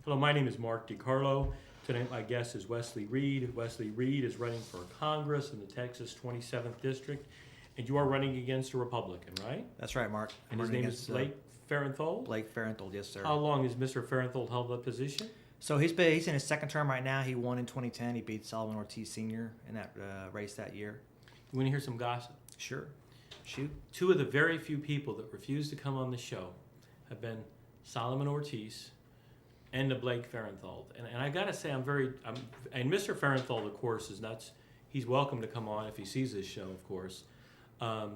Hello, my name is Mark DiCarlo. Tonight my guest is Wesley Reed. Wesley Reed is running for Congress in the Texas 27th District, and you are running against a Republican, right? That's right, Mark. And his name is Blake Farenthold? Blake Farenthold, yes, sir. How long has Mr. Farenthold held that position? So he's in his second term right now. He won in 2010. He beat Solomon Ortiz Sr. in that race that year. You want to hear some gossip? Sure. Shoot. Two of the very few people that refuse to come on the show have been Solomon Ortiz and the Blake Farenthold. And I got to say, and Mr. Farenthold, of course, is nuts. He's welcome to come on if he sees this show, of course. I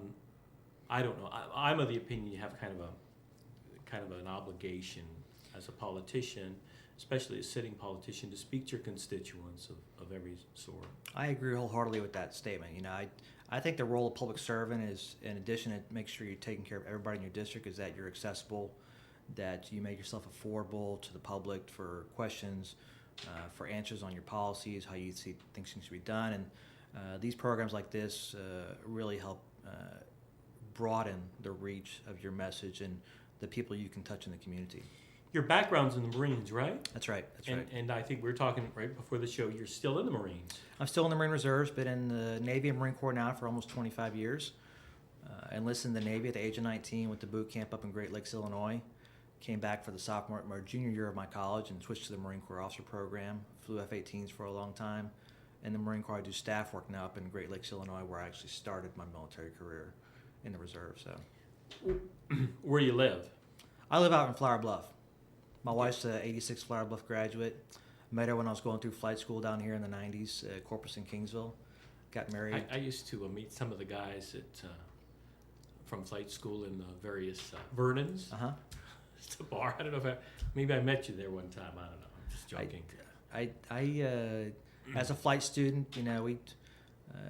don't know. I'm of the opinion you have kind of an obligation as a politician, especially a sitting politician, to speak to your constituents of every sort. I agree wholeheartedly with that statement. You know, I think the role of public servant is, in addition to make sure you're taking care of everybody in your district, is that you're accessible, that you make yourself affordable to the public for questions, for answers on your policies, how you see things should be done. And these programs like this really help broaden the reach of your message and the people you can touch in the community. Your background's in the Marines, right? That's right. And I think we were talking right before the show, you're still in the Marines. I'm still in the Marine Reserves, been in the Navy and Marine Corps now for almost 25 years. Enlisted in the Navy at the age of 19, went to boot camp up in Great Lakes, Illinois. Came back for the sophomore or junior year of my college and switched to the Marine Corps officer program. Flew F-18s for a long time. In the Marine Corps, I do staff work now up in Great Lakes, Illinois, where I actually started my military career in the reserve. So, Where you live? I live out in Flower Bluff. My wife's a '86 Flower Bluff graduate. Met her when I was going through flight school down here in the '90s, Corpus and Kingsville. Got married. I used to meet some of the guys from flight school in the various Vernon's. It's a bar. I don't know if maybe I met you there one time. I don't know. I'm just joking. I as a flight student, you know,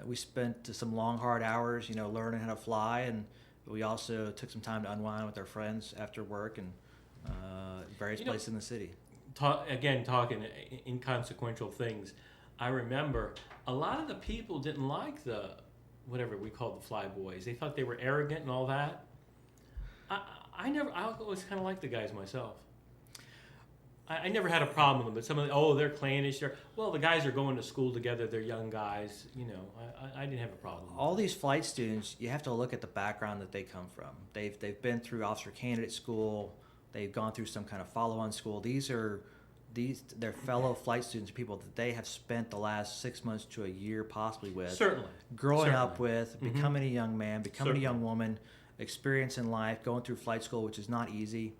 we spent some long, hard hours, you know, learning how to fly, and we also took some time to unwind with our friends after work and various places in the city. Talking inconsequential things. I remember a lot of the people didn't like the whatever we called the fly boys. They thought they were arrogant and all that. I always kind of liked the guys myself. I never had a problem with them, but some of they're clannish. Well, the guys are going to school together. They're young guys. You know, I didn't have a problem. All these flight students, you have to look at the background that they come from. They've been through officer candidate school. They've gone through some kind of follow-on school. They're fellow flight students, people that they have spent the last 6 months to a year possibly with. Certainly. Growing up with, becoming a young man, becoming a young woman, experience in life, going through flight school, which is not easy.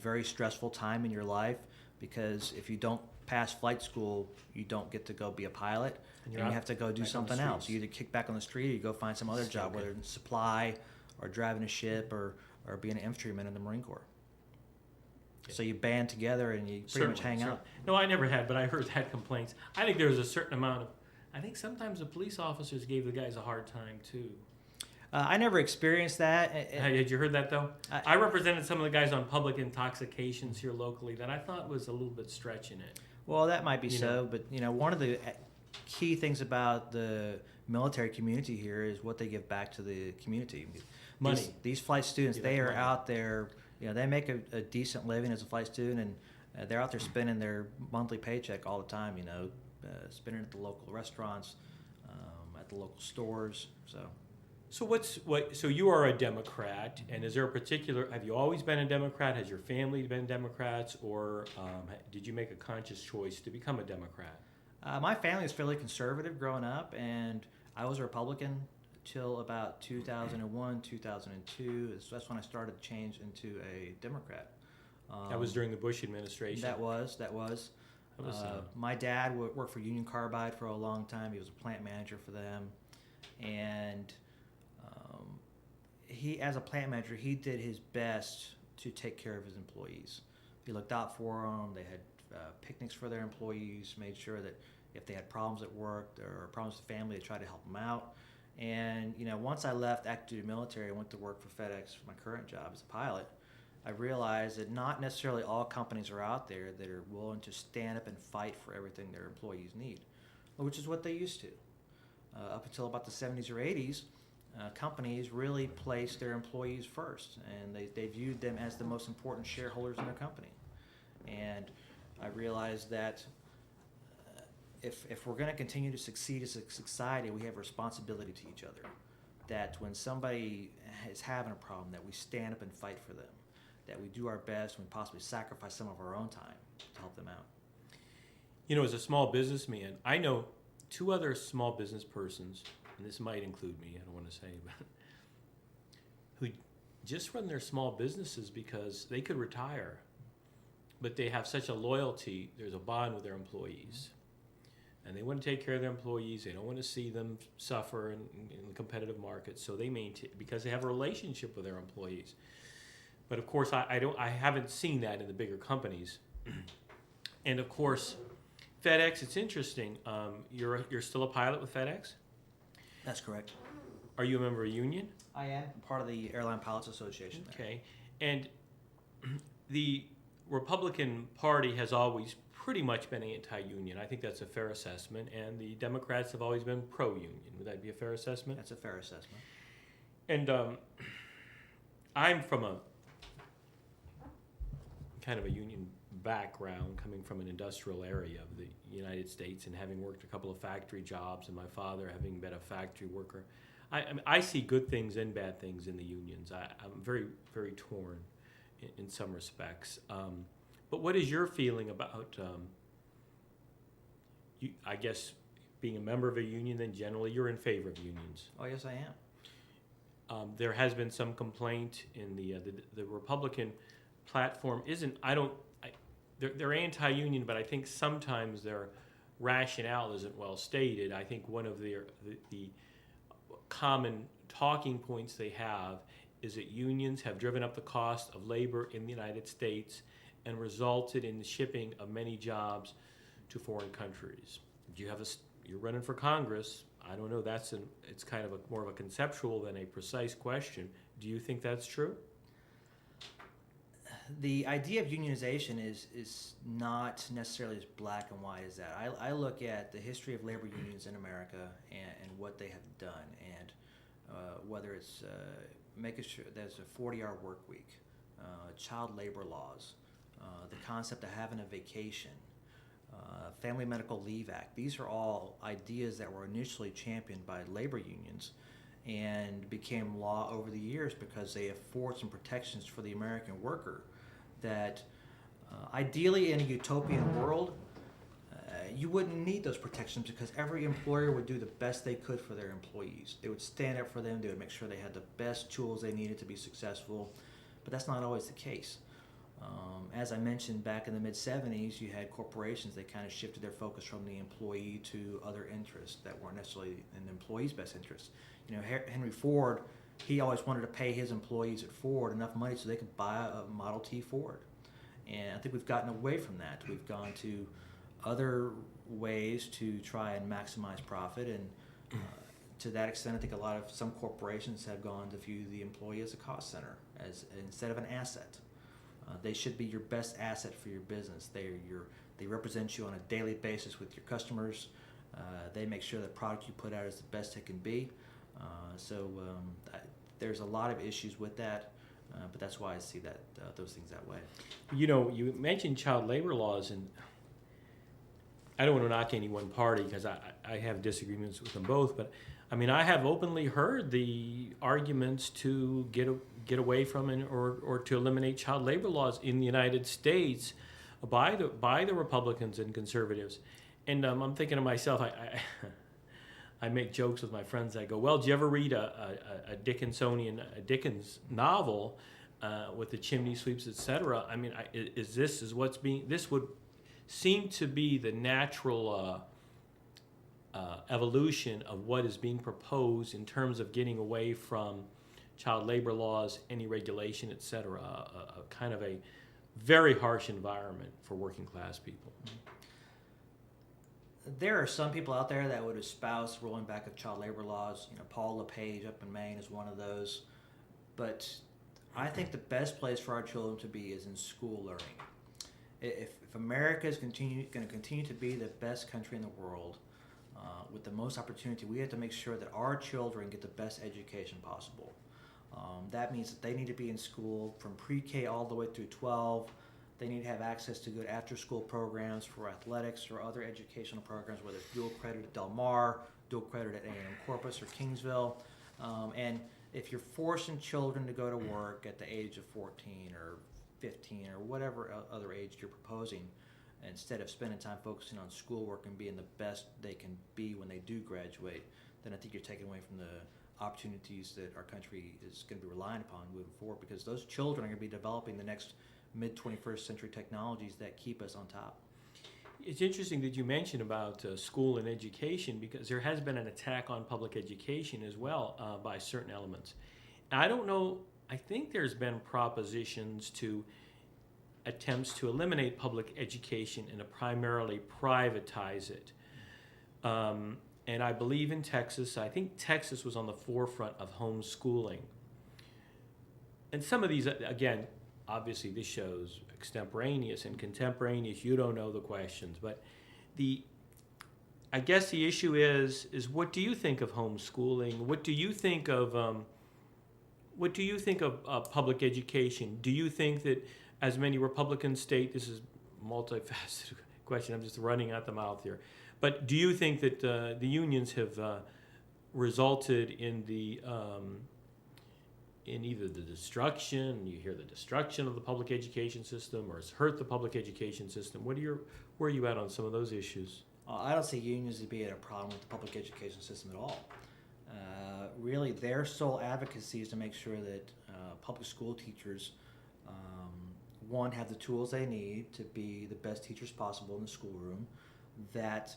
Very stressful time in your life, because if you don't pass flight school, you don't get to go be a pilot, and you have to go do something else. You either kick back on the street or you go find some other job, whether it's supply or driving a ship or being an infantryman in the Marine Corps. So you band together and you pretty much hang out. No, I never had, but I heard had complaints. I think there was a certain amount of, I think sometimes the police officers gave the guys a hard time too. I never experienced that. Had you heard that though? I represented some of the guys on public intoxications here locally that I thought was a little bit stretching it. Well, that might be but you know, one of the key things about the military community here is what they give back to the community. Money. These flight students, they are out there. You know, they make a decent living as a flight student, and they're out there spending their monthly paycheck all the time. You know, spending it at the local restaurants, at the local stores. So you are a Democrat, and is there a particular? Have you always been a Democrat? Has your family been Democrats, or did you make a conscious choice to become a Democrat? My family was fairly conservative growing up, and I was a Republican till about 2001, 2002. That's when I started to change into a Democrat. That was during the Bush administration. That was. My dad worked for Union Carbide for a long time. He was a plant manager for them, and he, as a plant manager, he did his best to take care of his employees. He looked out for them. They had picnics for their employees, made sure that if they had problems at work or problems with family, they tried to help them out. And, you know, once I left active duty military, I went to work for FedEx for my current job as a pilot. I realized that not necessarily all companies are out there that are willing to stand up and fight for everything their employees need, which is what they used to. Up until about the 70s or 80s, companies really placed their employees first, and they viewed them as the most important shareholders in their company. And I realized that if we're going to continue to succeed as a society, we have a responsibility to each other. That when somebody is having a problem, that we stand up and fight for them. That we do our best and we possibly sacrifice some of our own time to help them out. You know, as a small businessman, I know two other small business persons, and this might include me, I don't want to say, but who just run their small businesses because they could retire, but they have such a loyalty, there's a bond with their employees. And they want to take care of their employees. They don't want to see them suffer in the competitive market. So they maintain, because they have a relationship with their employees. But of course, I haven't seen that in the bigger companies. And of course, FedEx. It's interesting. You're still a pilot with FedEx? That's correct. Are you a member of a union? I am part of the Airline Pilots Association. Okay, and the Republican Party has always pretty much been anti-union. I think that's a fair assessment, and the Democrats have always been pro-union. Would that be a fair assessment? That's a fair assessment. And I'm from a kind of a union background, coming from an industrial area of the United States and having worked a couple of factory jobs, and my father having been a factory worker. I see good things and bad things in the unions. I'm very, very torn in some respects. But what is your feeling about, I guess, being a member of a union, then generally you're in favor of unions? Oh, yes, I am. There has been some complaint in the Republican platform they're anti-union, but I think sometimes their rationale isn't well stated. I think one of the common talking points they have is that unions have driven up the cost of labor in the United States and resulted in the shipping of many jobs to foreign countries. You're running for Congress. I don't know. It's kind of more of a conceptual than a precise question. Do you think that's true? The idea of unionization is not necessarily as black and white as that. I look at the history of labor unions in America and what they have done, and whether it's making sure there's a 40-hour work week, child labor laws, the concept of having a vacation, Family Medical Leave Act. These are all ideas that were initially championed by labor unions and became law over the years because they afford some protections for the American worker that ideally in a utopian world, you wouldn't need those protections because every employer would do the best they could for their employees. They would stand up for them. They would make sure they had the best tools they needed to be successful, but that's not always the case. As I mentioned, back in the mid-'70s, you had corporations that kind of shifted their focus from the employee to other interests that weren't necessarily in the employee's best interest. You know, Henry Ford, he always wanted to pay his employees at Ford enough money so they could buy a Model T Ford. And I think we've gotten away from that. We've gone to other ways to try and maximize profit, and to that extent, I think some corporations have gone to view the employee as a cost center instead of an asset. They should be your best asset for your business. They represent you on a daily basis with your customers. They make sure the product you put out is the best it can be. There's a lot of issues with that, but that's why I see those things that way. You know, you mentioned child labor laws, and I don't want to knock any one party because I have disagreements with them both, but I mean, I have openly heard the arguments to get away from or to eliminate child labor laws in the United States by the Republicans and conservatives. And I'm thinking to myself, I make jokes with my friends. I go, well, did you ever read a Dickens novel with the chimney sweeps, etc.? I mean, this would seem to be the natural evolution of what is being proposed in terms of getting away from child labor laws, any regulation, etc. A kind of a very harsh environment for working class people. There are some people out there that would espouse rolling back of child labor laws. You know, Paul LePage up in Maine is one of those. But I think the best place for our children to be is in school learning. If America is going to continue to be the best country in the world with the most opportunity, we have to make sure that our children get the best education possible. That means that they need to be in school from pre-K all the way through 12. They need to have access to good after-school programs for athletics or other educational programs, whether it's dual credit at Del Mar, dual credit at A&M Corpus or Kingsville. And if you're forcing children to go to work at the age of 14 or 15 or whatever other age you're proposing, instead of spending time focusing on schoolwork and being the best they can be when they do graduate, then I think you're taking away from the opportunities that our country is going to be relying upon moving forward, because those children are going to be developing the next mid-21st century technologies that keep us on top. It's interesting that you mentioned about school and education, because there has been an attack on public education as well by certain elements. And I don't know, I think there's been propositions to attempts to eliminate public education and to primarily privatize it. And I believe in Texas, I think Texas was on the forefront of homeschooling. And some of these, again, obviously this show's extemporaneous and contemporaneous, you don't know the questions, but I guess the issue is what do you think of homeschooling? What do you think of public education? Do you think that, as many Republicans state, this is a multifaceted question, I'm just running out the mouth here, but do you think that the unions have resulted in in either the destruction, you hear the destruction of the public education system, or it's hurt the public education system? Where are you at on some of those issues? I don't see unions as being a problem with the public education system at all. Really, their sole advocacy is to make sure that public school teachers, one, have the tools they need to be the best teachers possible in the schoolroom, that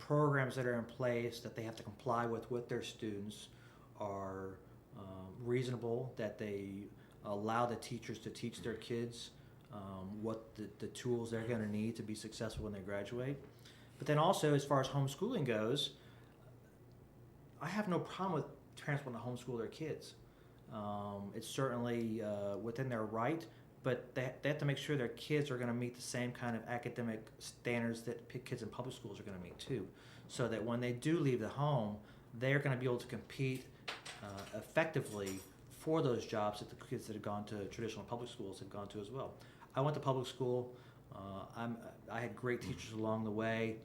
programs that are in place that they have to comply with their students are reasonable, that they allow the teachers to teach their kids what the tools they're going to need to be successful when they graduate. But then also, as far as homeschooling goes, I have no problem with parents wanting to homeschool their kids. It's certainly within their right, but they have to make sure their kids are going to meet the same kind of academic standards that kids in public schools are going to meet too, so that when they do leave the home, they're going to be able to compete effectively for those jobs that the kids that have gone to traditional public schools have gone to as well. I went to public school. I had great teachers along the way.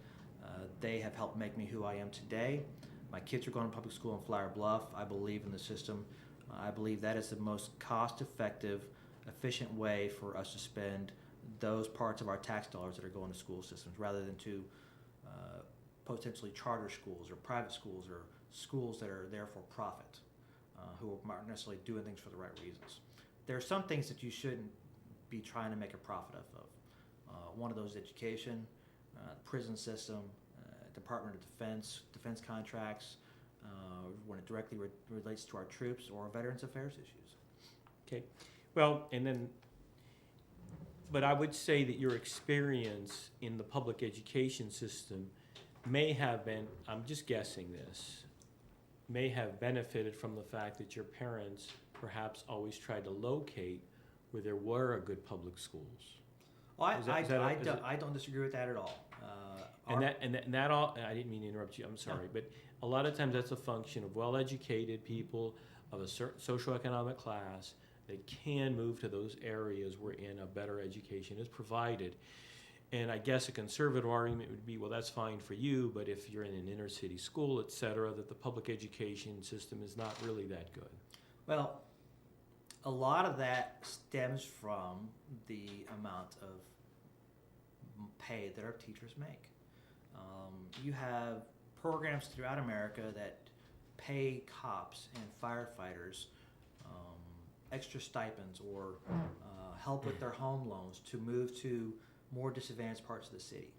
They have helped make me who I am today. My kids are going to public school in Flower Bluff. I believe in the system. I believe that is the most cost-effective, efficient way for us to spend those parts of our tax dollars that are going to school systems, rather than to potentially charter schools or private schools or schools that are there for profit, who aren't necessarily doing things for the right reasons. There are some things that you shouldn't be trying to make a profit of. One of those is education, prison system, Department of defense contracts, when it directly relates to our troops, or Veterans Affairs issues. Okay, well, but I would say that your experience in the public education system may have been, I'm just guessing this, may have benefited from the fact that your parents perhaps always tried to locate where there were good public schools. Well, I don't disagree with that at all. And that all, I didn't mean to interrupt you, I'm sorry, but a lot of times that's a function of well-educated people of a certain socioeconomic class that can move to those areas wherein a better education is provided. And I guess a conservative argument would be, well, that's fine for you, but if you're in an inner city school, et cetera, that the public education system is not really that good. Well, a lot of that stems from the amount of pay that our teachers make. You have programs throughout America that pay cops and firefighters extra stipends, or help with their home loans to move to more disadvantaged parts of the city.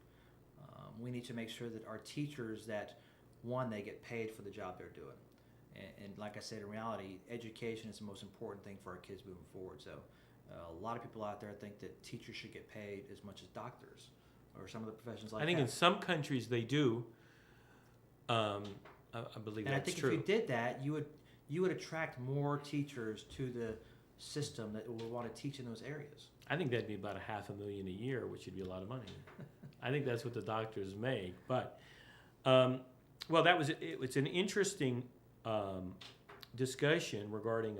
We need to make sure that our teachers, that one, they get paid for the job they're doing. And like I said, in reality, education is the most important thing for our kids moving forward. So a lot of people out there think that teachers should get paid as much as doctors or some of the professions like that. I think in some countries they do. I believe and that's I think true. if you did that, you would attract more teachers to the system that would want to teach in those areas. I think that'd be about $500,000 a year, which would be a lot of money. I think that's what the doctors make. But, well, it's an interesting discussion regarding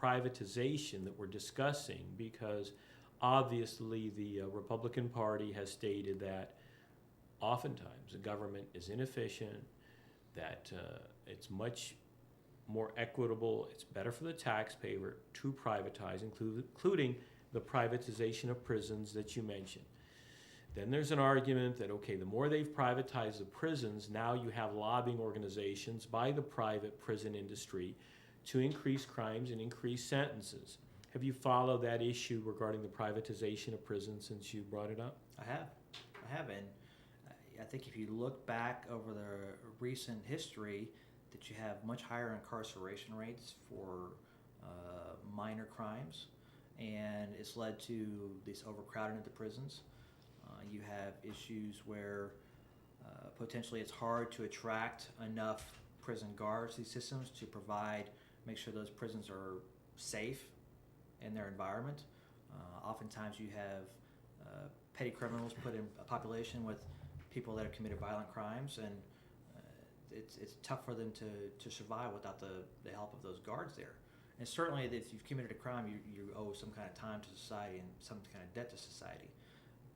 privatization that we're discussing, because obviously the Republican Party has stated that oftentimes the government is inefficient, that it's much more equitable, it's better for the taxpayer to privatize, including the privatization of prisons that you mentioned. Then there's an argument that, okay, the more they've privatized the prisons, now you have lobbying organizations by the private prison industry to increase crimes and increase sentences. Have you followed that issue regarding the privatization of prisons since you brought it up? I have, and I think if you look back over the recent history, that you have much higher incarceration rates for minor crimes, and it's led to this overcrowding of the prisons. You have issues where potentially it's hard to attract enough prison guards to these systems to make sure those prisons are safe in their environment. Oftentimes you have petty criminals put in a population with people that have committed violent crimes, and it's tough for them to survive without the help of those guards there. And certainly if you've committed a crime, you owe some kind of time to society and some kind of debt to society.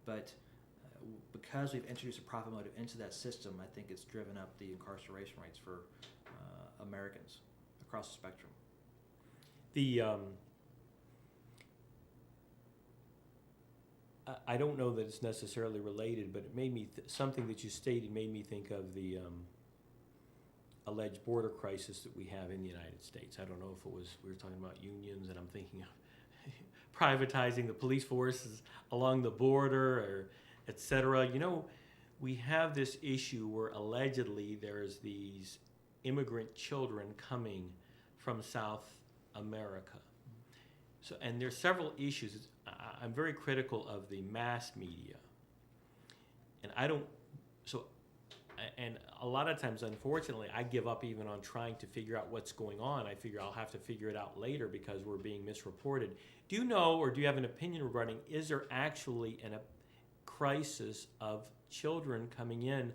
But because we've introduced a profit motive into that system, I think it's driven up the incarceration rates for Americans across the spectrum. I don't know that it's necessarily related, but it made me something that you stated made me think of the alleged border crisis that we have in the United States. I don't know if we were talking about unions, and I'm thinking of privatizing the police forces along the border, or et cetera. You know, we have this issue where allegedly there's these immigrant children coming from South America. So, and there's several issues. I'm very critical of the mass media, and and a lot of times, unfortunately, I give up even on trying to figure out what's going on. I figure I'll have to figure it out later because we're being misreported. Do you know, or do you have an opinion regarding, is there actually a crisis of children coming in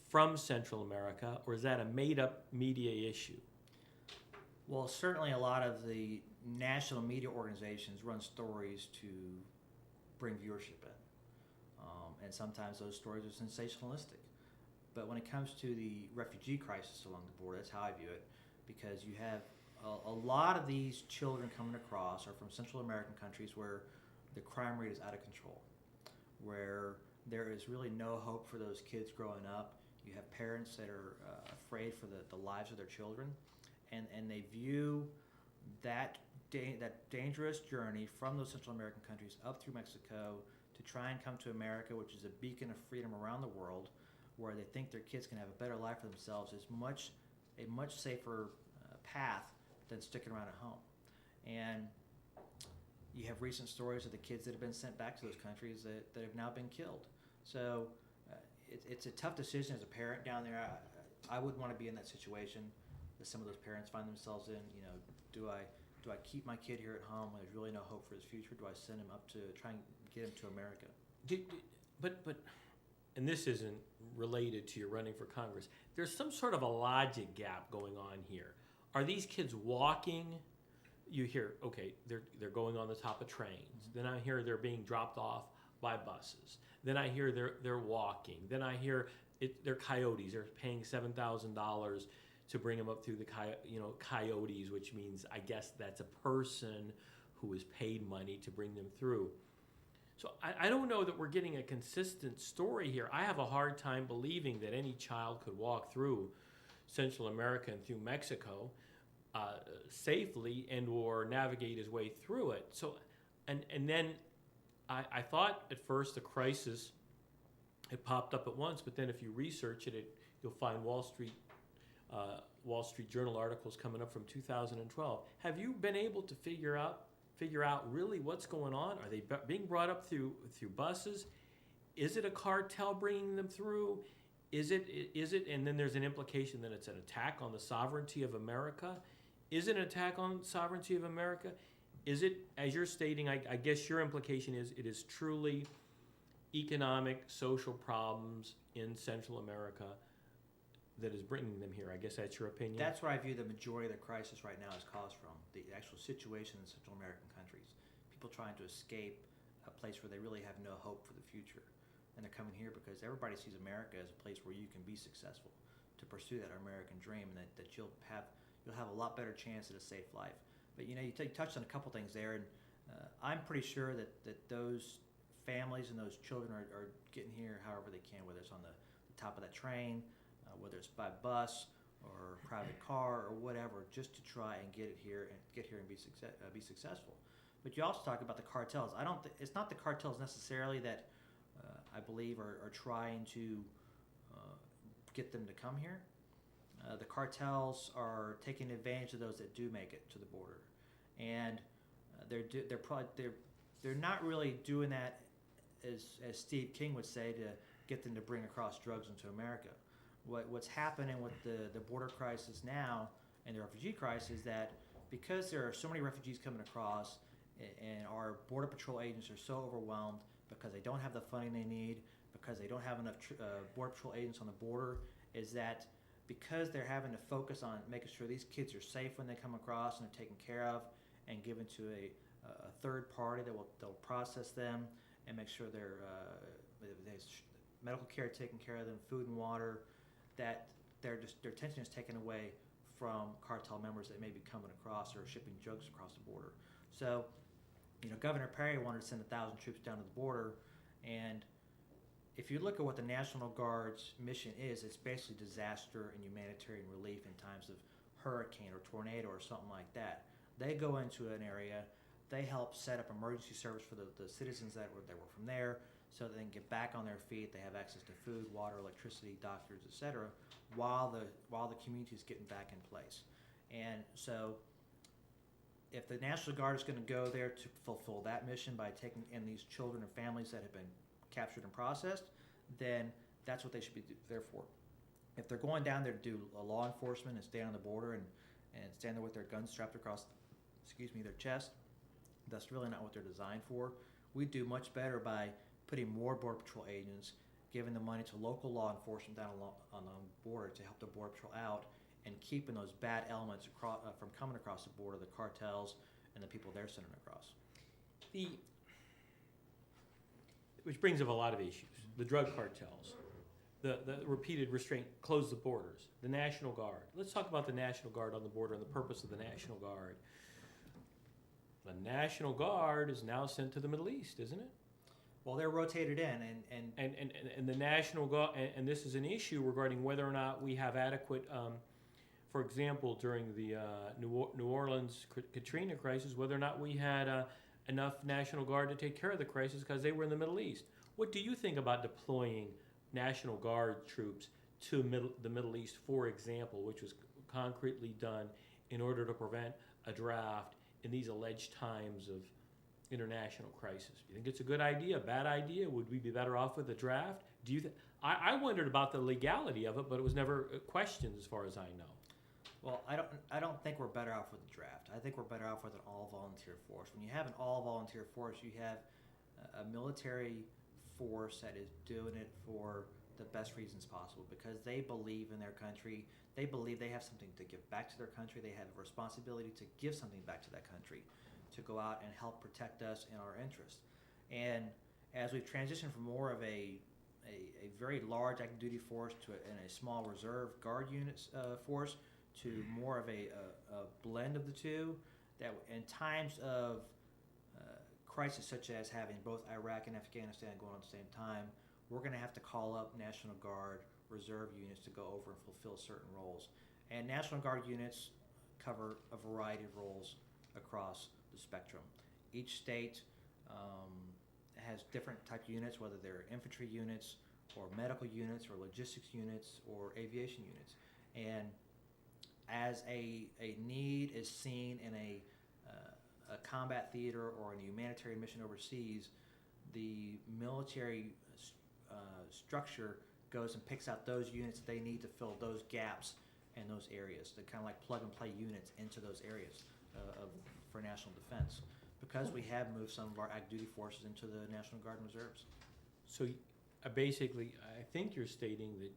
from Central America, or is that a made-up media issue? Well, certainly a lot of the national media organizations run stories to bring viewership in. And sometimes those stories are sensationalistic. But when it comes to the refugee crisis along the border, that's how I view it, because you have a lot of these children coming across are from Central American countries where the crime rate is out of control, where there is really no hope for those kids growing up. You have parents that are afraid for the lives of their children, and they view that dangerous journey from those Central American countries up through Mexico to try and come to America, which is a beacon of freedom around the world, where they think their kids can have a better life for themselves, is a much safer path than sticking around at home. And you have recent stories of the kids that have been sent back to those countries that have now been killed. So it's a tough decision as a parent down there. I wouldn't want to be in that situation that some of those parents find themselves in. You know, do I keep my kid here at home when there's really no hope for his future? Do I send him up to try and get him to America? But and this isn't related to your running for Congress, there's some sort of a logic gap going on here. Are these kids walking? You hear, okay, they're going on the top of trains. Mm-hmm. Then I hear they're being dropped off by buses. Then I hear they're walking. Then I hear they're coyotes. They're paying $7,000 to bring them up through the coyotes, which means I guess that's a person who is paid money to bring them through. So I don't know that we're getting a consistent story here. I have a hard time believing that any child could walk through Central America and through Mexico safely and or navigate his way through it. So, and then I thought at first the crisis had popped up at once, but then if you research it, you'll find Wall Street Journal articles coming up from 2012. Have you been able to figure out really what's going on? Are they being brought up through buses? Is it a cartel bringing them through? Is it? And then there's an implication that it's an attack on the sovereignty of America. Is it an attack on the sovereignty of America? Is it, as you're stating, I guess your implication is it is truly economic, social problems in Central America that is bringing them here? I guess that's your opinion? That's where I view the majority of the crisis right now is caused from, the actual situation in Central American countries. People trying to escape a place where they really have no hope for the future. And they're coming here because everybody sees America as a place where you can be successful, to pursue that American dream, and that you'll have a lot better chance at a safe life. But you touched on a couple things there, and I'm pretty sure that those families and those children are getting here however they can, whether it's on the top of that train, whether it's by bus or private car or whatever, just to try and get here and be successful. But you also talk about the cartels. It's not the cartels necessarily that I believe are trying to get them to come here. The cartels are taking advantage of those that do make it to the border, and they're not really doing that as Steve King would say, to get them to bring across drugs into America. What's happening with the border crisis now and the refugee crisis is that because there are so many refugees coming across, and our border patrol agents are so overwhelmed because they don't have the funding they need, because they don't have enough border patrol agents on the border, is that because they're having to focus on making sure these kids are safe when they come across and are taken care of and given to a third party that will process them and make sure there's medical care taken care of them, food and water, that their attention is taken away from cartel members that may be coming across or shipping drugs across the border. So, Governor Perry wanted to send 1,000 troops down to the border, and if you look at what the National Guard's mission is, it's basically disaster and humanitarian relief in times of hurricane or tornado or something like that. They go into an area, they help set up emergency service for the citizens that were from there, so that they can get back on their feet. They have access to food, water, electricity, doctors, etc., while the community is getting back in place. And so, if the National Guard is going to go there to fulfill that mission by taking in these children and families that have been captured and processed, then that's what they should be there for. If they're going down there to do law enforcement and stand on the border and stand there with their guns strapped across, their chest, that's really not what they're designed for. We do much better by putting more Border Patrol agents, giving the money to local law enforcement down on the border to help the Border Patrol out, and keeping those bad elements from coming across the border, the cartels and the people they're sending across. Which brings up a lot of issues. The drug cartels, the repeated restraint, close the borders, the National Guard. Let's talk about the National Guard on the border and the purpose of the National Guard. The National Guard is now sent to the Middle East, isn't it? Well, they're rotated in, and the National Guard, and this is an issue regarding whether or not we have adequate, for example, during the New Orleans Katrina crisis, whether or not we had enough National Guard to take care of the crisis because they were in the Middle East. What do you think about deploying National Guard troops to the Middle East, for example, which was concretely done in order to prevent a draft in these alleged times of international crisis? Do you think it's a good idea, a bad idea? Would we be better off with a draft? Do you? I wondered about the legality of it, but it was never questioned as far as I know. Well, I don't think we're better off with the draft. I think we're better off with an all-volunteer force. When you have an all-volunteer force, you have a military force that is doing it for the best reasons possible, because they believe in their country. They believe they have something to give back to their country. They have a responsibility to give something back to that country, to go out and help protect us in our interest. And as we've transitioned from more of a very large active duty force to a small reserve guard units force, to more of a blend of the two, that in times of crisis such as having both Iraq and Afghanistan going on at the same time, we're going to have to call up National Guard reserve units to go over and fulfill certain roles. And National Guard units cover a variety of roles across the spectrum. Each state has different type units, whether they're infantry units or medical units or logistics units or aviation units. And as a need is seen in a combat theater or in a humanitarian mission overseas, the military structure goes and picks out those units that they need to fill those gaps in those areas. They're kind of like plug-and-play units into those areas for national defense, because we have moved some of our active duty forces into the National Guard and Reserves. So basically, I think you're stating that,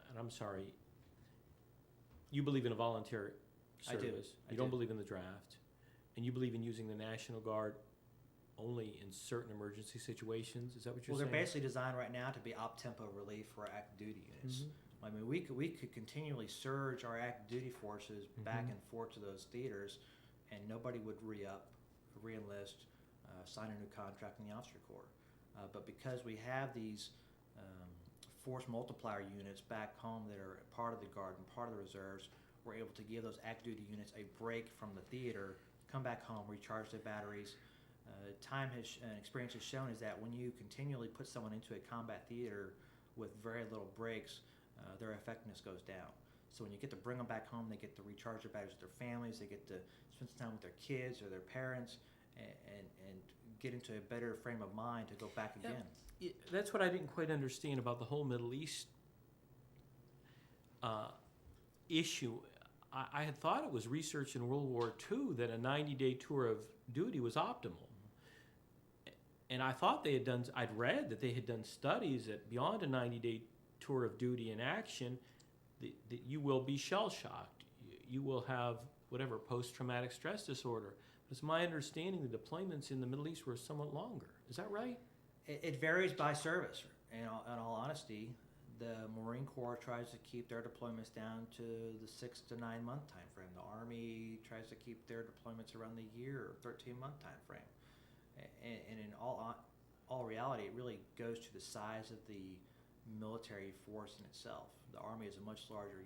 and I'm sorry, you believe in a volunteer service. I do. You don't believe in the draft, and you believe in using the National Guard only in certain emergency situations. Is that what you're Well, saying? they're basically designed right now to be op-tempo relief for our active duty units. Mhm. I mean, we could continually surge our active duty forces back Mhm. and forth to those theaters, and nobody would re-enlist, sign a new contract in the officer corps. But because we have these force multiplier units back home that are part of the Guard and part of the reserves, we're able to give those active duty units a break from the theater, come back home, recharge their batteries. Time has and experience has shown is that when you continually put someone into a combat theater with very little breaks, their effectiveness goes down. So when you get to bring them back home, they get to recharge their batteries with their families, they get to spend some time with their kids or their parents, and get into a better frame of mind to go back Yeah. again. That's what I didn't quite understand about the whole Middle East issue. I had thought it was research in World War II that a 90-day tour of duty was optimal. And I thought I'd read that they had done studies that beyond a 90-day tour of duty in action, that you will be shell-shocked. You will have whatever, post-traumatic stress disorder. But it's my understanding the deployments in the Middle East were somewhat longer. Is that right? It varies by service. In all honesty, the Marine Corps tries to keep their deployments down to the 6 to 9 month time frame. The Army tries to keep their deployments around the year or 13-month time frame. And in all reality, it really goes to the size of the military force in itself. The Army is a much larger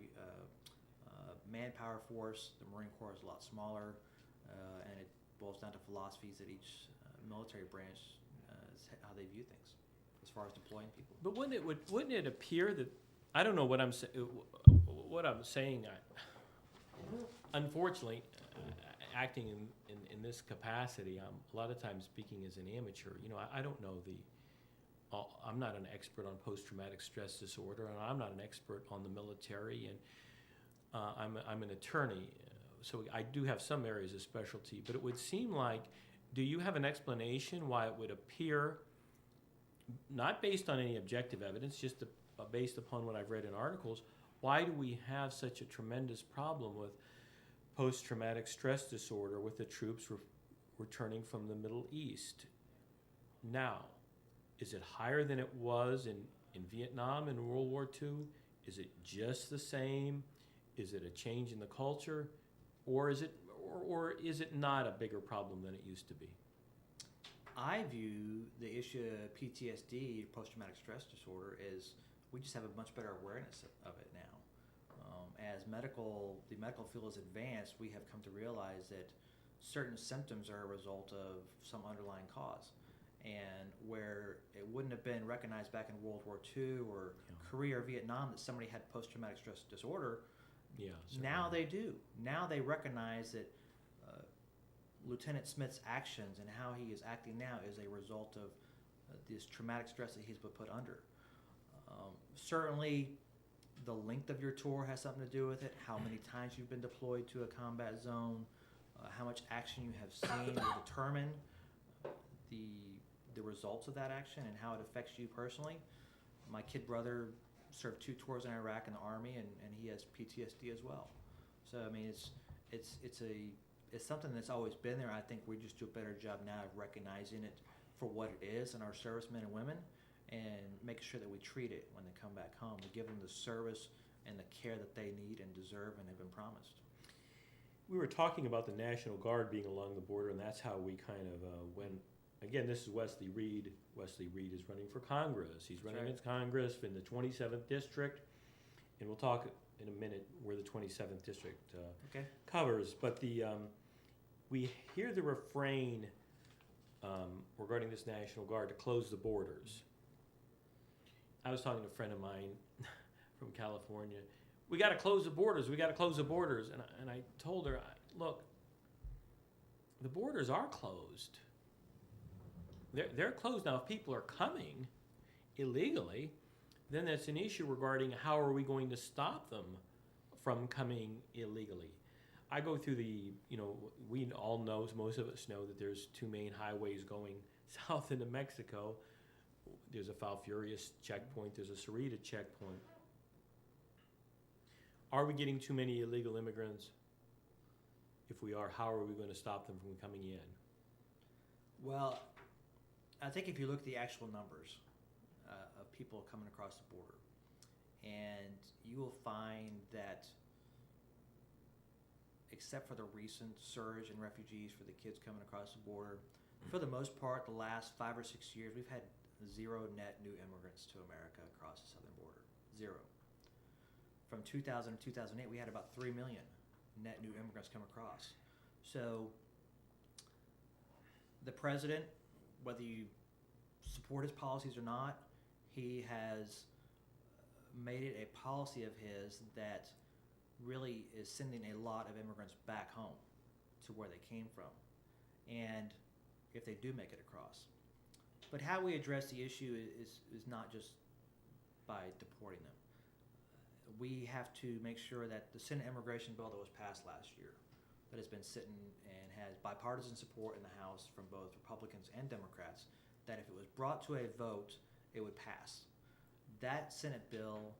manpower force. The Marine Corps is a lot smaller, and it boils down to philosophies that each military branch is how they view things as far as deploying people. But wouldn't it appear that I don't know what I'm saying. Unfortunately, acting in this capacity, I'm a lot of times speaking as an amateur. I don't know I'm not an expert on post-traumatic stress disorder, and I'm not an expert on the military, and I'm an attorney, so I do have some areas of specialty. But it would seem like, do you have an explanation why it would appear, not based on any objective evidence, just based upon what I've read in articles, why do we have such a tremendous problem with post-traumatic stress disorder with the troops returning from the Middle East now? Is it higher than it was in Vietnam and World War II? Is it just the same? Is it a change in the culture? Or is it not a bigger problem than it used to be? I view the issue of PTSD, post-traumatic stress disorder, is we just have a much better awareness of it now. As the medical field has advanced, we have come to realize that certain symptoms are a result of some underlying cause. And where it wouldn't have been recognized back in World War II or Korea or Vietnam that somebody had post-traumatic stress disorder, now they do. Now they recognize that Lieutenant Smith's actions and how he is acting now is a result of this traumatic stress that he's been put under. Certainly, the length of your tour has something to do with it. How many times you've been deployed to a combat zone, how much action you have seen will determine the results of that action and how it affects you personally. My kid brother served 2 tours in Iraq in the Army, and he has PTSD as well. So I mean, it's something that's always been there. I think we just do a better job now of recognizing it for what it is in our servicemen and women, and making sure that we treat it when they come back home. We give them the service and the care that they need and deserve and have been promised. We were talking about the National Guard being along the border, and that's how we kind of went. Again, this is Wesley Reed. Wesley Reed is running for Congress. He's running against Congress in the 27th District, and we'll talk in a minute where the 27th District covers. But we hear the refrain regarding this National Guard to close the borders. I was talking to a friend of mine from California. We got to close the borders. We got to close the borders. And I told her, look, the borders are closed. They're closed now. If people are coming illegally, then that's an issue regarding how are we going to stop them from coming illegally. I go through we all know, most of us know that there's 2 main highways going south into Mexico. There's a Falfurrias checkpoint, there's a Cerrita checkpoint. Are we getting too many illegal immigrants? If we are, how are we going to stop them from coming in? Well, I think if you look at the actual numbers of people coming across the border, and you will find that except for the recent surge in refugees for the kids coming across the border, for the most part, the last 5 or 6 years, we've had 0 net new immigrants to America across the southern border. 0. From 2000 to 2008, we had about 3 million net new immigrants come across. So the president, whether you support his policies or not, he has made it a policy of his that really is sending a lot of immigrants back home to where they came from, and if they do make it across. But how we address the issue is not just by deporting them. We have to make sure that the Senate immigration bill that was passed last year, that has been sitting and has bipartisan support in the House from both Republicans and Democrats, that if it was brought to a vote, it would pass. That Senate bill,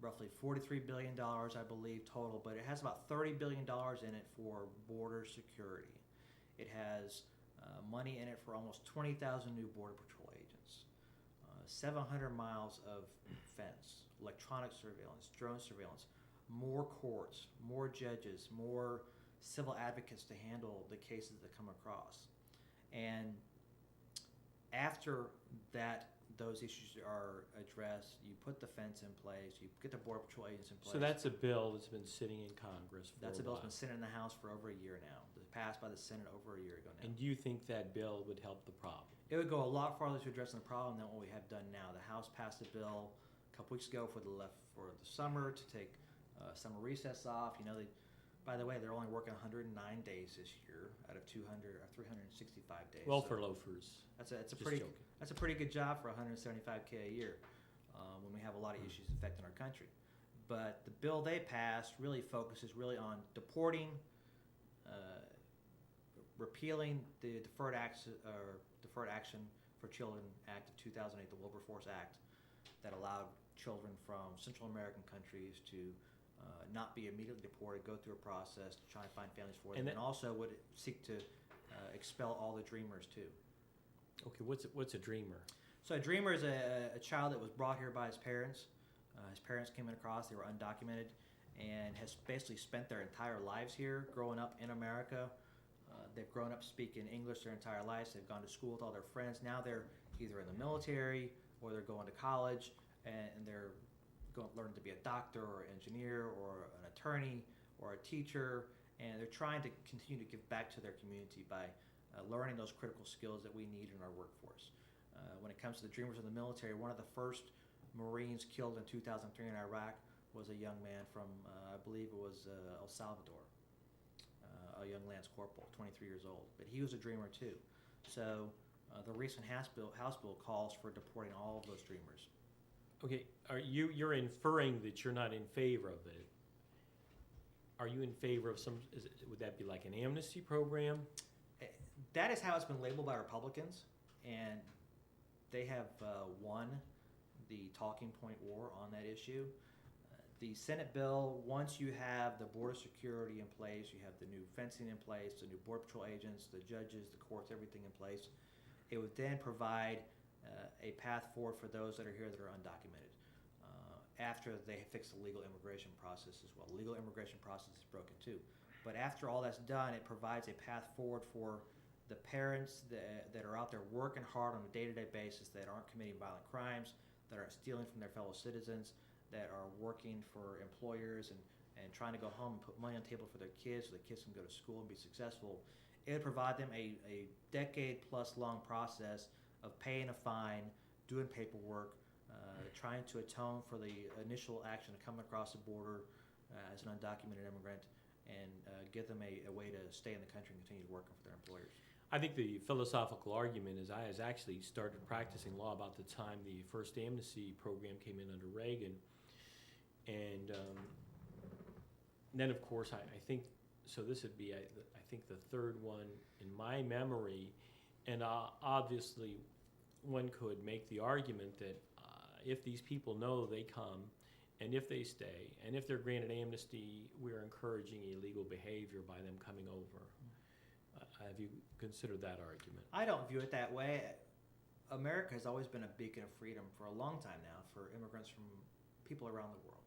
roughly $43 billion, I believe, total, but it has about $30 billion in it for border security. It has money in it for almost 20,000 new Border Patrol agents, 700 miles of fence, electronic surveillance, drone surveillance, more courts, more judges, more civil advocates to handle the cases that come across. And after that, those issues are addressed, you put the fence in place, you get the Border Patrol agents in place. So that's a bill that's been sitting in Congress for That's a a bill while. that's been sitting in the House for over a year now. It was passed by the Senate over a year ago now. And do you think that bill would help the problem? It would go a lot farther to addressing the problem than what we have done now. The House passed a bill a couple weeks ago for the summer to take summer recess off. You know, by the way, they're only working 109 days this year out of 200 or 365 days. Well, so for loafers. that's a Just pretty joking. that's a pretty good job for 175K a year when we have a lot of issues affecting our country. But the bill they passed really focuses on deporting, repealing the Deferred Action for Children Act of 2008, the Wilberforce Act, that allowed children from Central American countries to not be immediately deported, go through a process to try and find families for them, and also would seek to expel all the dreamers too. Okay, what's a dreamer? So a dreamer is a child that was brought here by his parents. His parents came across, they were undocumented, and has basically spent their entire lives here, growing up in America. They've grown up speaking English their entire lives. They've gone to school with all their friends. Now they're either in the military or they're going to college, and they're learning to be a doctor or engineer or an attorney or a teacher, and they're trying to continue to give back to their community by learning those critical skills that we need in our workforce. When it comes to the dreamers in the military, one of the first Marines killed in 2003 in Iraq was a young man from, I believe it was El Salvador, a young Lance Corporal, 23 years old. But he was a dreamer too. So the recent House bill calls for deporting all of those dreamers. Okay, you're inferring that you're not in favor of it. Are you in favor of would that be like an amnesty program? That is how it's been labeled by Republicans, and they have won the talking point war on that issue. The Senate bill, once you have the border security in place, you have the new fencing in place, the new Border Patrol agents, the judges, the courts, everything in place, it would then provide a path forward for those that are here that are undocumented after they fix the legal immigration process as well. The legal immigration process is broken too. But after all that's done, it provides a path forward for the parents that are out there working hard on a day-to-day basis, that aren't committing violent crimes, that aren't stealing from their fellow citizens, that are working for employers and trying to go home and put money on the table for their kids so the kids can go to school and be successful. It would provide them a decade-plus long process of paying a fine, doing paperwork, trying to atone for the initial action of coming across the border as an undocumented immigrant, and give them a way to stay in the country and continue working for their employers. I think the philosophical argument is I has actually started practicing law about the time the first amnesty program came in under Reagan. And then, of course, I think, so this would be, I think, the third one in my memory. And obviously, one could make the argument that if these people know they come, and if they stay, and if they're granted amnesty, we're encouraging illegal behavior by them coming over. Have you considered that argument? I don't view it that way. America has always been a beacon of freedom for a long time now for immigrants from people around the world.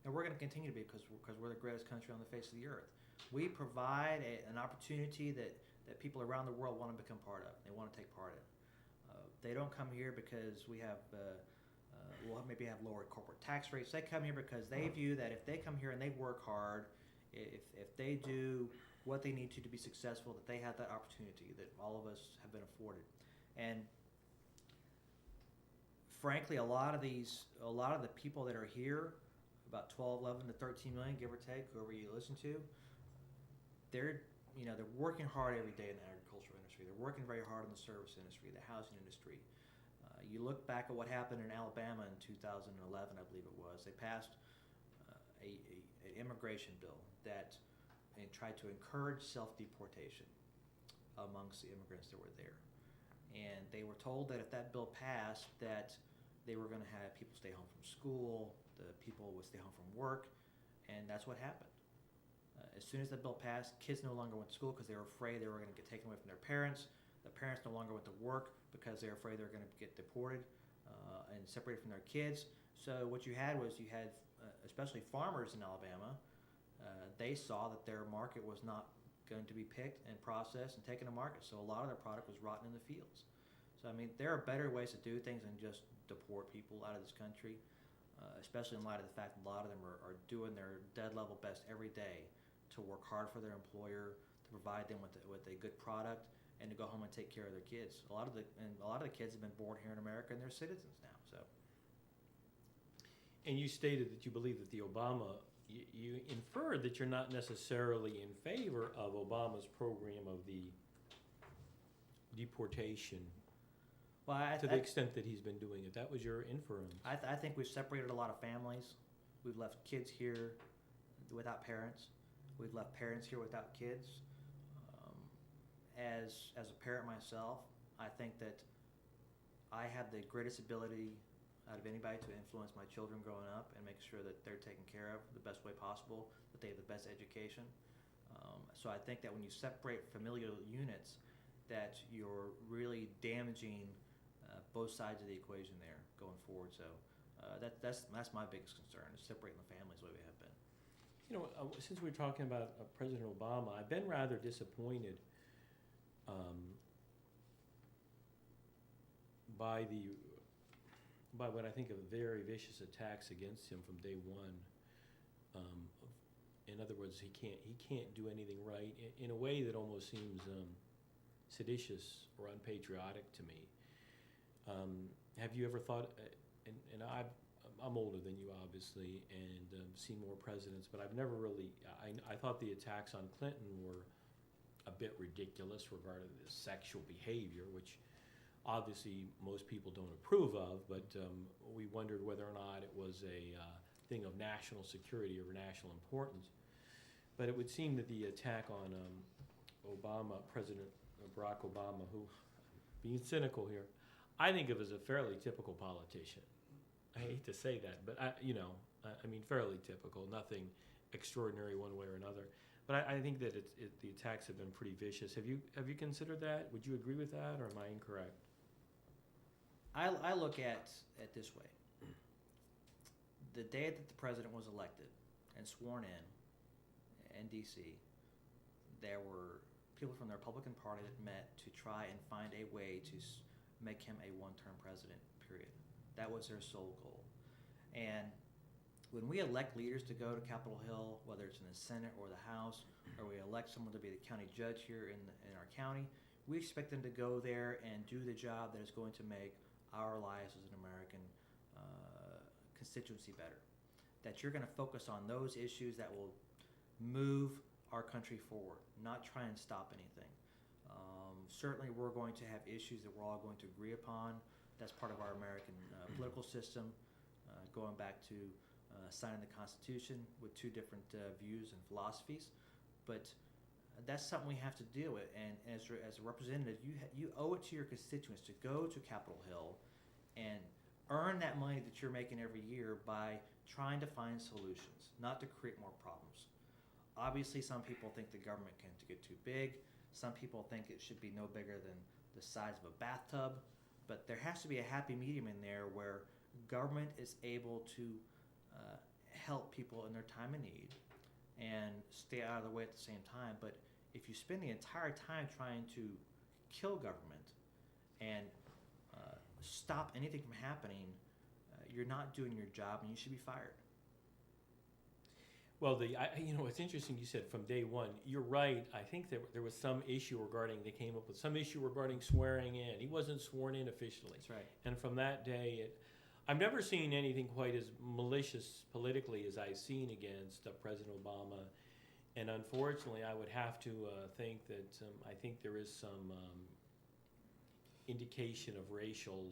And we're going to continue to be because we're the greatest country on the face of the earth. We provide an opportunity that people around the world want to become part of. They want to take part in. They don't come here because we have, we'll maybe have lower corporate tax rates. They come here because they view that if they come here and they work hard, if they do what they need to be successful, that they have that opportunity that all of us have been afforded. And frankly, a lot of the people that are here, about 12, 11 to 13 million, give or take, whoever you listen to, they're working hard every day in the agricultural industry. They're working very hard in the service industry, the housing industry. You look back at what happened in Alabama in 2011, I believe it was. They passed an immigration bill that tried to encourage self-deportation amongst the immigrants that were there. And they were told that if that bill passed, that they were going to have people stay home from school, the people would stay home from work, and that's what happened. As soon as that bill passed, kids no longer went to school because they were afraid they were going to get taken away from their parents. The parents no longer went to work because they were afraid they were going to get deported and separated from their kids. So what you had, especially farmers in Alabama, they saw that their market was not going to be picked and processed and taken to market. So a lot of their product was rotten in the fields. So I mean, there are better ways to do things than just deport people out of this country, especially in light of the fact that a lot of them are doing their dead level best every day to work hard for their employer, to provide them with a good product, and to go home and take care of their kids. A lot of the kids have been born here in America and they're citizens now. So. And you stated that you believe that the Obama, you inferred that you're not necessarily in favor of Obama's program of the deportation. Well, to the extent that he's been doing it. That was your inference. I think we've separated a lot of families. We've left kids here without parents. We've left parents here without kids. As a parent myself, I think that I have the greatest ability out of anybody to influence my children growing up and make sure that they're taken care of the best way possible, that they have the best education. So I think that when you separate familial units, that you're really damaging both sides of the equation there going forward. So that's my biggest concern, is separating the families the way we have been. You know, since we're talking about President Obama, I've been rather disappointed by what I think of very vicious attacks against him from day one. In other words, he can't do anything right in a way that almost seems seditious or unpatriotic to me. Have you ever thought? And I'm older than you, obviously, and seen more presidents, but I've never really. I thought the attacks on Clinton were a bit ridiculous regarding his sexual behavior, which obviously most people don't approve of, but we wondered whether or not it was a thing of national security or national importance. But it would seem that the attack on President Barack Obama, who, being cynical here, I think of as a fairly typical politician. I hate to say that, but I mean fairly typical, nothing extraordinary one way or another. But I think that the attacks have been pretty vicious. Have you considered that? Would you agree with that, or am I incorrect? I look at it this way. The day that the president was elected and sworn in D.C., there were people from the Republican Party that met to try and find a way to make him a one-term president, period. That was their sole goal. And when we elect leaders to go to Capitol Hill, whether it's in the Senate or the House, or we elect someone to be the county judge here in our county, we expect them to go there and do the job that is going to make our lives as an American constituency better. That you're going to focus on those issues that will move our country forward, not try and stop anything. Certainly we're going to have issues that we're all going to agree upon. That's part of our American political system, going back to signing the Constitution with two different views and philosophies. But that's something we have to deal with. And as a representative, you owe it to your constituents to go to Capitol Hill and earn that money that you're making every year by trying to find solutions, not to create more problems. Obviously, some people think the government can get too big. Some people think it should be no bigger than the size of a bathtub. But there has to be a happy medium in there where government is able to help people in their time of need and stay out of the way at the same time. But if you spend the entire time trying to kill government and stop anything from happening, you're not doing your job and you should be fired. Well, it's interesting you said from day one. You're right. I think there was some issue regarding, they came up with some issue regarding swearing in. He wasn't sworn in officially. That's right. And from that day, I've never seen anything quite as malicious politically as I've seen against President Obama. And unfortunately, I would have to think that I think there is some indication of racial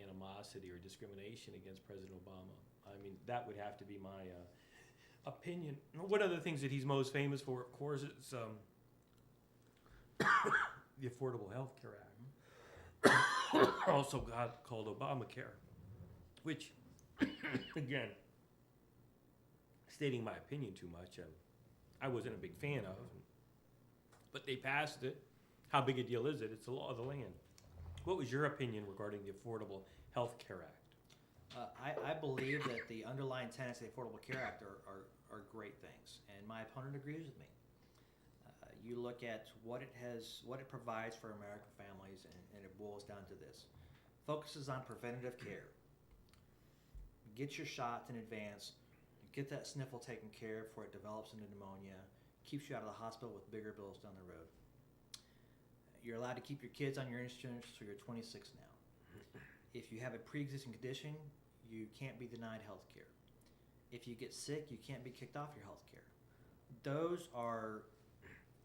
animosity or discrimination against President Obama. I mean, that would have to be my opinion. One of the things that he's most famous for, of course, is the Affordable Health Care Act, also called Obamacare, which, again, stating my opinion too much, I wasn't a big fan of, but they passed it. How big a deal is it? It's the law of the land. What was your opinion regarding the Affordable Health Care Act? I believe that the underlying tenets of the Affordable Care Act are great things, and my opponent agrees with me. You look at what it provides for American families, and it boils down to this: focuses on preventative care. Get your shots in advance. Get that sniffle taken care of before it develops into pneumonia. Keeps you out of the hospital with bigger bills down the road. You're allowed to keep your kids on your insurance till you're 26 now. If you have a pre-existing condition, you can't be denied health care. If you get sick, you can't be kicked off your health care. Those are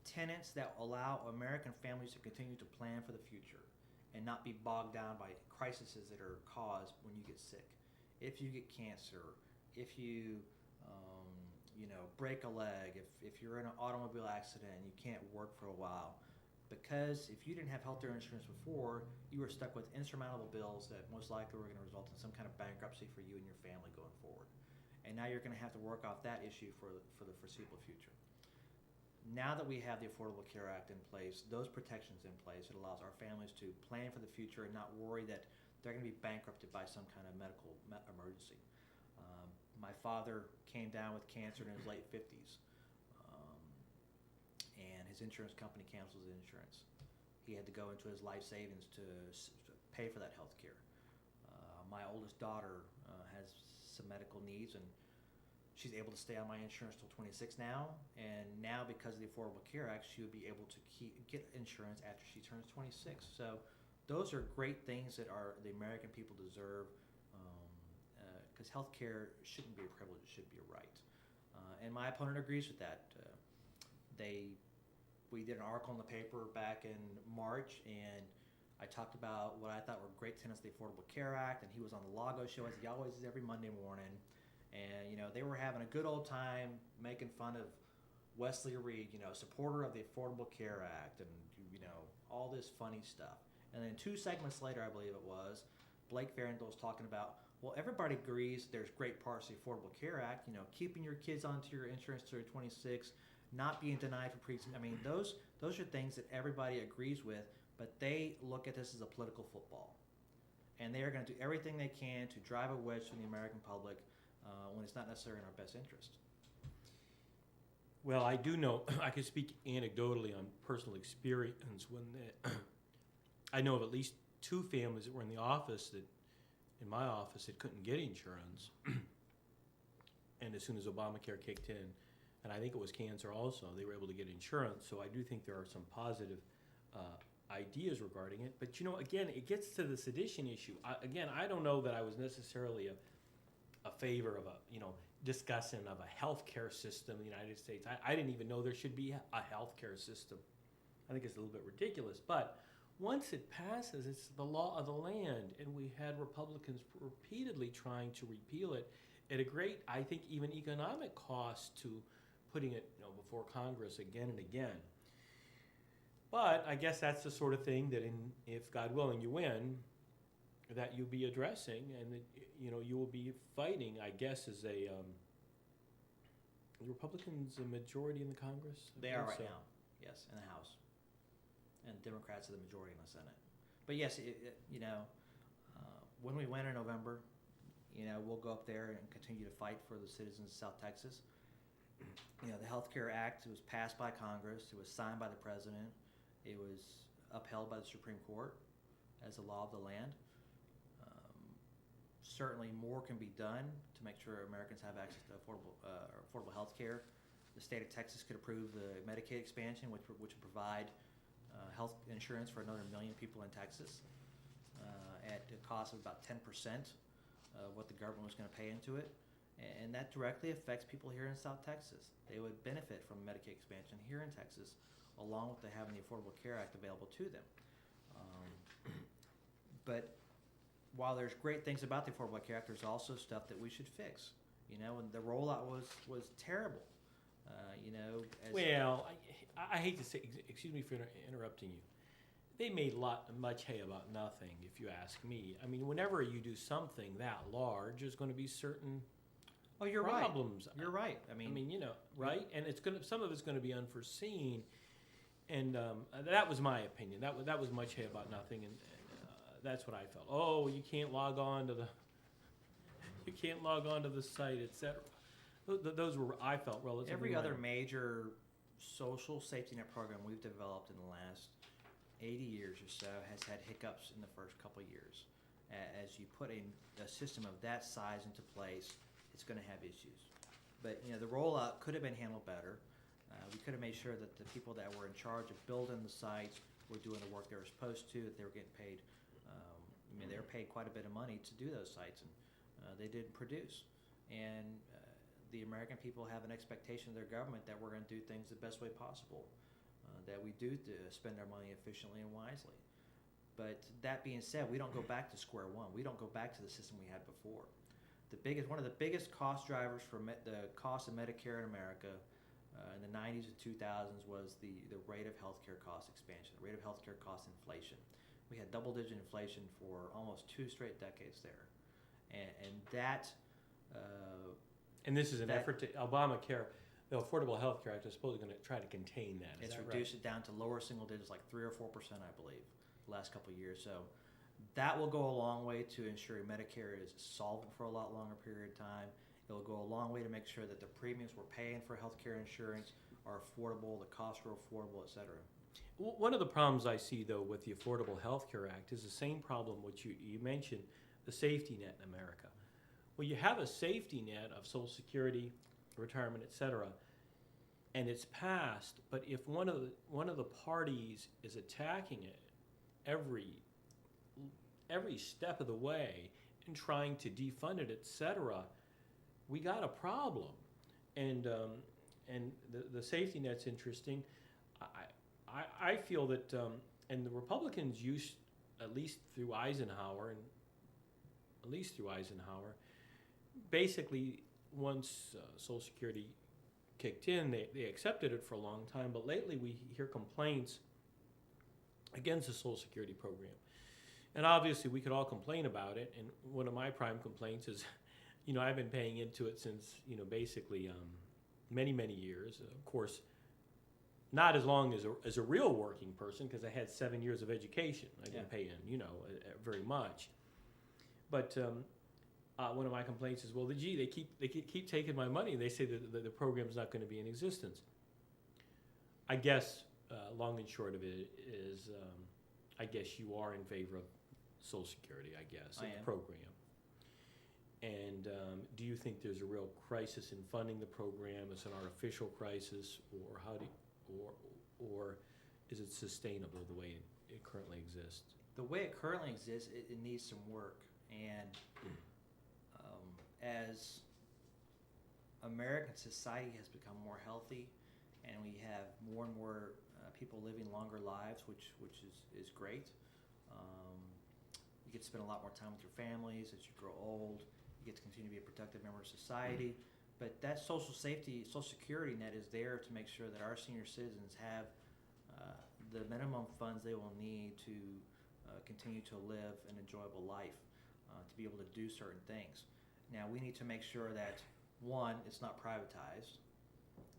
tenets that allow American families to continue to plan for the future and not be bogged down by crises that are caused when you get sick. If you get cancer, if you break a leg, if you're in an automobile accident and you can't work for a while, because if you didn't have health care insurance before, you were stuck with insurmountable bills that most likely were going to result in some kind of bankruptcy for you and your family going forward. And now you're going to have to work off that issue for the foreseeable future. Now that we have the Affordable Care Act in place, those protections in place, it allows our families to plan for the future and not worry that they're going to be bankrupted by some kind of medical emergency. My father came down with cancer in his late 50s. And his insurance company cancels his insurance. He had to go into his life savings to pay for that health care. My oldest daughter has some medical needs, and she's able to stay on my insurance till 26 now. And now, because of the Affordable Care Act, she would be able to get insurance after she turns 26. So those are great things that the American people deserve, because health care shouldn't be a privilege, it should be a right. And my opponent agrees with that. We did an article in the paper back in March, and I talked about what I thought were great tenets of the Affordable Care Act, and he was on the Lago show, as he always is every Monday morning. And, they were having a good old time making fun of Wesley Reed, supporter of the Affordable Care Act, and, all this funny stuff. And then 2 segments later, I believe it was, Blake Farenthold was talking about, well, everybody agrees there's great parts of the Affordable Care Act, keeping your kids onto your insurance till you're 26, not being denied for pre-existing. I mean, those are things that everybody agrees with, but they look at this as a political football. And they are going to do everything they can to drive a wedge from the American public when it's not necessarily in our best interest. Well, I do know, I can speak anecdotally on personal experience I know of at least 2 families that were in my office that couldn't get insurance. And as soon as Obamacare kicked in, and I think it was cancer also, they were able to get insurance. So I do think there are some positive ideas regarding it. But, again, it gets to the sedition issue. I don't know that I was necessarily a favor of discussing of a healthcare system in the United States. I didn't even know there should be a healthcare system. I think it's a little bit ridiculous. But once it passes, it's the law of the land. And we had Republicans repeatedly trying to repeal it at a great, I think, even economic cost to putting it before Congress again and again. But I guess that's the sort of thing that, if God willing you win, that you'll be addressing, and that you will be fighting. I guess as the Republicans a majority in the Congress. They are right now, yes, in the House, and Democrats are the majority in the Senate. But yes, when we win in November, we'll go up there and continue to fight for the citizens of South Texas. The Health Care Act was passed by Congress. It was signed by the president. It was upheld by the Supreme Court as a law of the land. Certainly more can be done to make sure Americans have access to affordable health care. The state of Texas could approve the Medicaid expansion, which would provide health insurance for another 1 million people in Texas at a cost of about 10% of what the government was going to pay into it. And that directly affects people here in South Texas. They would benefit from Medicaid expansion here in Texas, along with having the Affordable Care Act available to them. But while there's great things about the Affordable Care Act, there's also stuff that we should fix. And the rollout was terrible. Well, I hate to say, excuse me for interrupting you. They made much hay about nothing, if you ask me. I mean, whenever you do something that large, there's going to be certain problems. Right. You're right. I mean, right? And some of it's going to be unforeseen. And that was my opinion. That was much hay about nothing, and that's what I felt. Oh, you can't log on to the site, etc. Those were, I felt, relatively every minor. other major social safety net program we've developed in the last 80 years or so has had hiccups in the first couple of years. As you put a system of that size into place, it's going to have issues. But the rollout could have been handled better. We could have made sure that the people that were in charge of building the sites were doing the work they were supposed to, that they were getting paid. They were paid quite a bit of money to do those sites, and they didn't produce. And the American people have an expectation of their government that we're going to do things the best way possible, that we do spend our money efficiently and wisely. But that being said, we don't go back to square one. We don't go back to the system we had before. One of the biggest cost drivers for the cost of Medicare in America in the 90s and 2000s was the rate of healthcare cost expansion, the rate of healthcare cost inflation. We had double-digit inflation for almost 2 straight decades there, and that. And this is an effort to Obamacare, the Affordable Health Care Act is supposedly going to try to contain that. It's reduced it down to lower single digits, like 3 or 4%, I believe, the last couple of years. So that will go a long way to ensuring Medicare is solvent for a lot longer period of time. It will go a long way to make sure that the premiums we're paying for health care insurance are affordable, the costs are affordable, et cetera. One of the problems I see, though, with the Affordable Health Care Act is the same problem which you mentioned, the safety net in America. Well, you have a safety net of Social Security, retirement, et cetera, and it's passed, but if one of the parties is attacking it every step of the way and trying to defund it, et cetera, we got a problem. And the safety net's interesting. I feel that, and the Republicans used, at least through Eisenhower, basically once Social Security kicked in, they accepted it for a long time. But lately we hear complaints against the Social Security program. And obviously we could all complain about it. And one of my prime complaints is, I've been paying into it since, basically many, many years. Of course, not as long as a real working person, because I had 7 years of education. I didn't pay in, very much. But one of my complaints is, well, they keep taking my money, and they say that the program's not going to be in existence. I guess long and short of it is, I guess you are in favor of Social Security, I guess, and the program. And do you think there's a real crisis in funding the program? Is it an artificial crisis, or is it sustainable the way it currently exists? The way it currently exists, it needs some work. And as American society has become more healthy, and we have more and more people living longer lives, which is great. You get to spend a lot more time with your families as you grow old. You get to continue to be a productive member of society. But that Social Security net is there to make sure that our senior citizens have the minimum funds they will need to continue to live an enjoyable life, to be able to do certain things. Now, we need to make sure that, one, it's not privatized,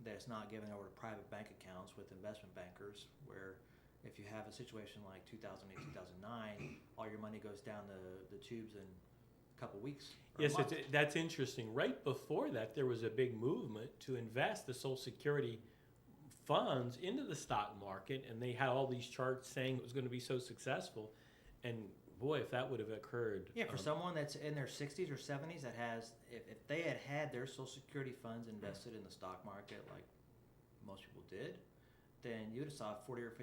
that it's not given over to private bank accounts with investment bankers where if you have a situation like 2008, 2009, all your money goes down the tubes in a couple weeks. Or Yes, a month. that's interesting. Right before that, there was a big movement to invest the Social Security funds into the stock market, and they had all these charts saying it was going to be so successful. And boy, if that would have occurred. Yeah, for someone that's in their 60s or 70s that has, if they had their Social Security funds invested in the stock market like most people did, then you would have saw a 40 or 50%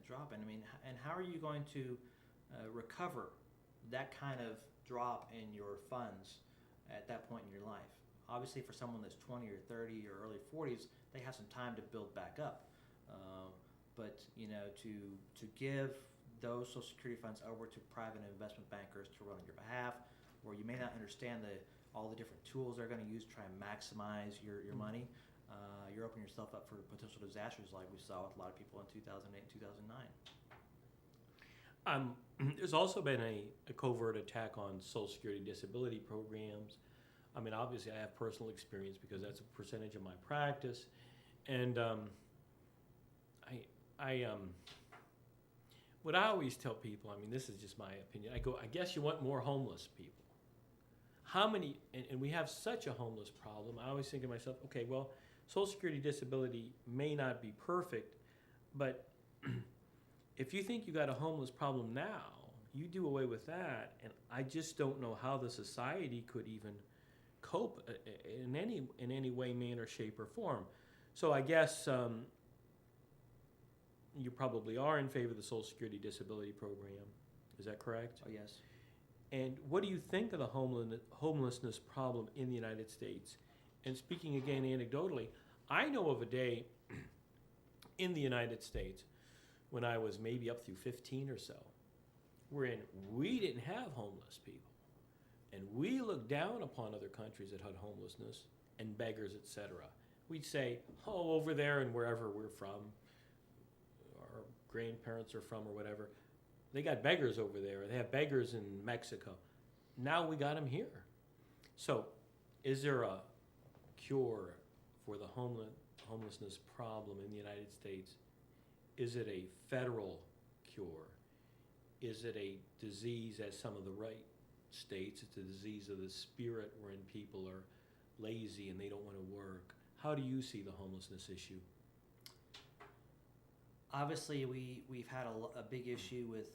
drop. And I mean, and how are you going to recover that kind of drop in your funds at that point in your life? Obviously, for someone that's 20 or 30 or early 40s, they have some time to build back up. But you know, to give those Social Security funds over to private investment bankers to run on your behalf, where you may not understand all the different tools they're going to use to try and maximize your money, you're opening yourself up for potential disasters like we saw with a lot of people in 2008 and 2009. There's also been a covert attack on Social Security disability programs. I mean, obviously, I have personal experience because that's a percentage of my practice, and what I always tell people, I mean, this is just my opinion. I guess you want more homeless people. How many? And we have such a homeless problem. I always think to myself, okay, well, Social Security disability may not be perfect, but if you think you got a homeless problem now, you do away with that, and I just don't know how the society could even cope in any way, manner, shape, or form. So I guess you probably are in favor of the Social Security disability program. Is that correct? Oh, yes. And what do you think of the homelessness problem in the United States? And speaking again anecdotally, I know of a day in the United States when I was maybe up through 15 or so, wherein we didn't have homeless people. And we looked down upon other countries that had homelessness and beggars, etc. We'd say, oh, over there and wherever we're from, our grandparents are from or whatever, they got beggars over there. They have beggars in Mexico. Now we got them here. So is there a cure for the homelessness problem in the United States? Is it a federal cure? Is it a disease, as some of the right states, it's a disease of the spirit wherein people are lazy and they don't want to work? How do you see the homelessness issue? Obviously, we've had a big issue with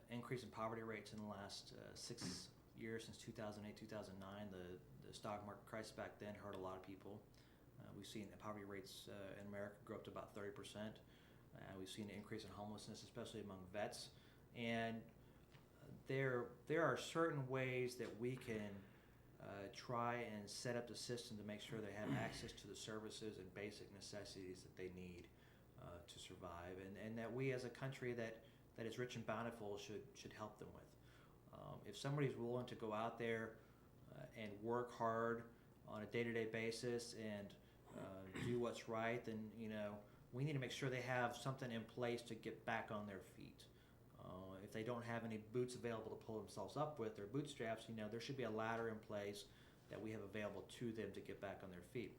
increase in poverty rates in the last 6 years, since 2008, 2009. The stock market crisis back then hurt a lot of people. We've seen the poverty rates in America grow up to about 30%. We've seen an increase in homelessness, especially among vets. And there are certain ways that we can try and set up the system to make sure they have access to the services and basic necessities that they need to survive, and that we as a country that is rich and bountiful should help them with. If somebody's willing to go out there and work hard on a day-to-day basis and do what's right, then we need to make sure they have something in place to get back on their feet. If they don't have any boots available to pull themselves up with, their bootstraps, there should be a ladder in place that we have available to them to get back on their feet.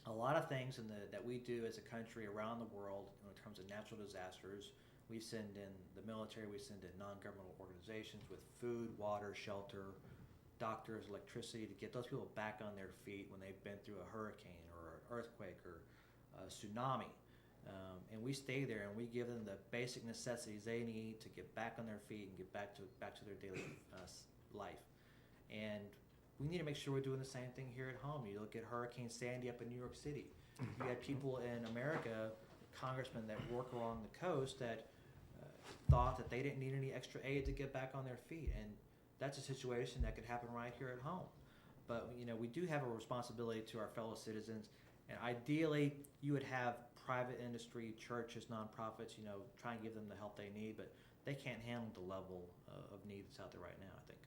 A lot of things that we do as a country around the world in terms of natural disasters, we send in the military, we send in non-governmental organizations with food, water, shelter, doctors, electricity to get those people back on their feet when they've been through a hurricane or an earthquake or a tsunami. And we stay there and we give them the basic necessities they need to get back on their feet and get back to their daily life. And we need to make sure we're doing the same thing here at home. You look at Hurricane Sandy up in New York City. You had people in America, congressmen that work along the coast that thought that they didn't need any extra aid to get back on their feet. And that's a situation that could happen right here at home. But we do have a responsibility to our fellow citizens. And ideally, you would have private industry, churches, nonprofits, try and give them the help they need, but they can't handle the level of need that's out there right now, I think.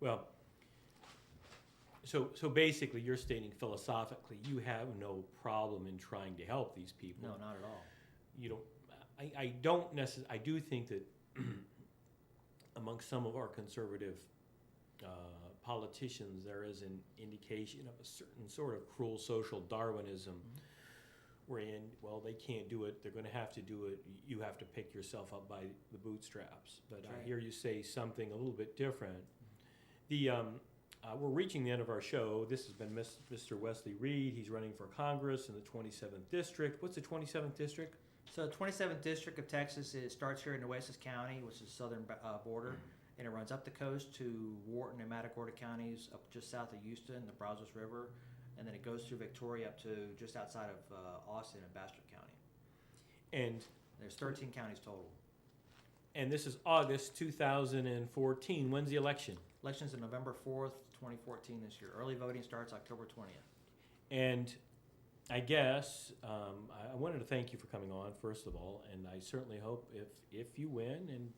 Well, so basically you're stating philosophically you have no problem in trying to help these people. No, not at all. You don't. I don't necessarily. I do think that among some of our conservative politicians, there is an indication of a certain sort of cruel social Darwinism, wherein, well, they can't do it, they're gonna have to do it, you have to pick yourself up by the bootstraps. But That's I right. hear you say something a little bit different. We're reaching the end of our show. This has been Mr. Wesley Reed. He's running for Congress in the 27th District. What's the 27th District? So the 27th District of Texas, it starts here in Nueces County, which is the southern border, and it runs up the coast to Wharton and Matagorda counties, up just south of Houston, the Brazos River, and then it goes through Victoria up to just outside of Austin and Bastrop County. And There's 13 counties total. this is August 2014. When's the election? Elections on November 4th, 2014 this year. Early voting starts October 20th. And I guess I wanted to thank you for coming on, first of all, and I certainly hope if you win and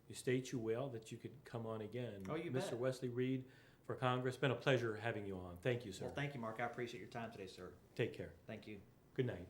you state you will, that you could come on again. Oh, you Mr. bet. Wesley Reed for Congress. Been a pleasure having you on. Thank you, sir. Well, thank you, Mark. I appreciate your time today, sir. Take care. Thank you. Good night.